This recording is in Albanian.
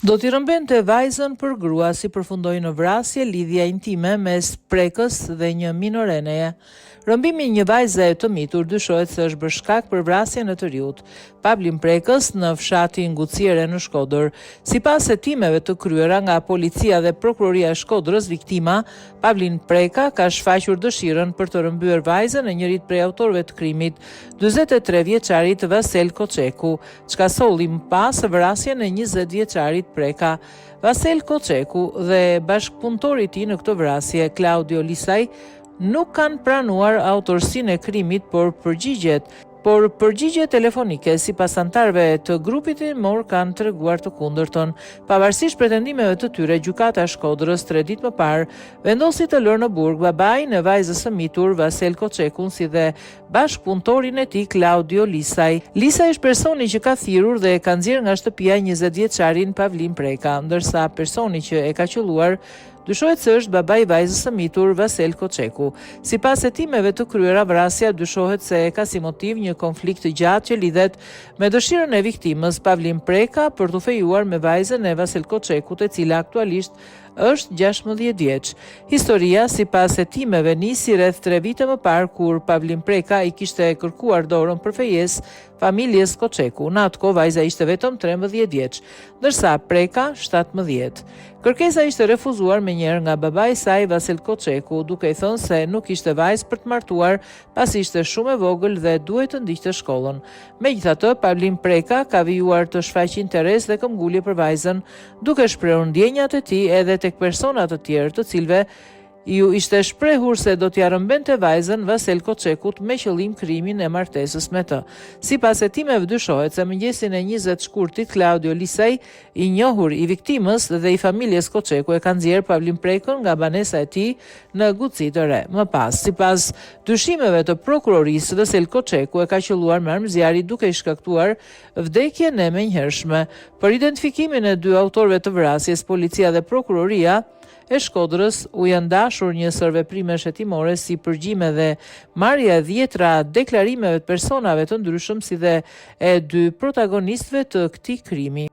Do t'i rëmbente vajzën për grua si përfundoi në vrasje lidhja intime mes prekës dhe një minoreneje. Rëmbimi një vajze e të mitur dyshohet se është bërë shkak për vrasjen e të riut, Pavlin Prekës në fshatin Nguciere në Shkodër. Sipas hetimeve të kryera nga policia dhe prokuroria e Shkodrës, viktima Pavlin Preka ka shfaqur dëshirën për të rëmbyer vajzën e njërit prej autorëve të krimit, 43 vjeçarit Vasel Koçeku, çka solli më pas vrasjen e 20 vjeçarit Preka. Vasel Koçeku dhe bashkëpunëtori i tij në këtë vrasje, Claudio Lisaj, nuk kanë pranuar autorsinë e krimit, por përgjigje telefonike sipas anëtarëve të grupit timor kanë treguar të kundërtën. Pavarësisht pretendimeve të tyre, gjykata e Shkodrës 3 ditë më parë vendosi të lërë në burg babain e vajzës së mitur Vasel Koçekun si dhe bashkëpunëtorin e tij Claudio Lisaj. Lisaj është personi që ka thirrur dhe e ka nxjerrë nga shtëpia 20 vjeçarin Pavlin Preka, ndërsa personi që e ka qelluar dyshohet se është baba i vajzës së mitur Vasel Koçeku. Sipas hetimeve të kryera, vrasja dyshohet se ka si motiv një konflikt të gjatë që lidhet me dëshirën e viktimës Pavlin Preka për të fejuar me vajzën e Vasel Koçekut, e cila aktualisht është 16 vjeç. Historia sipas hetimeve nisi rreth 3 vite më parë kur Pavlin Preka i kishte kërkuar dorën për fejesë familjes Koçeku. Në atë kohë vajza ishte vetëm 13 vjeç, ndërsa Preka 17. Kërkesa ishte refuzuar menjëherë nga babai i saj Vasel Koçeku, duke i thënë se nuk ishte vajzë për të martuar pasi ishte shumë e vogël dhe duhet të ndiqte shkollën. Megjithatë, Pavlin Preka ka vijuar të shfaqë interes dhe këmbgulje për vajzën, duke shprehur ndjenjat e tij edhe tek persona të tjerë të cilëve ju ishte shprehur se do t'ia rëmbente vajzën Vasel Koçekut me qëllim krimin e martesës me të. Sipas hetimeve dyshohet se mëngjesin e 20 shkurtit, Claudio Lisaj, i njohur i viktimës dhe i familjes Koçeku, e ka nxjerrë Pavlin Prekën nga banesa e tij në Guci të Re. Më pas, sipas dyshimeve të prokurorisë, Vasel Koçeku e ka qelluar me armëzjarri duke i shkaktuar vdekjen e menjëhershme. Për identifikimin e dy autorëve të vrasjes, policia dhe prokuroria e Shkodrës u janë dashur një sërveprime shetimore si përgjime dhe marrja e 10 deklarimeve të personave të ndryshëm si dhe e 2 protagonistëve të këtij krimi.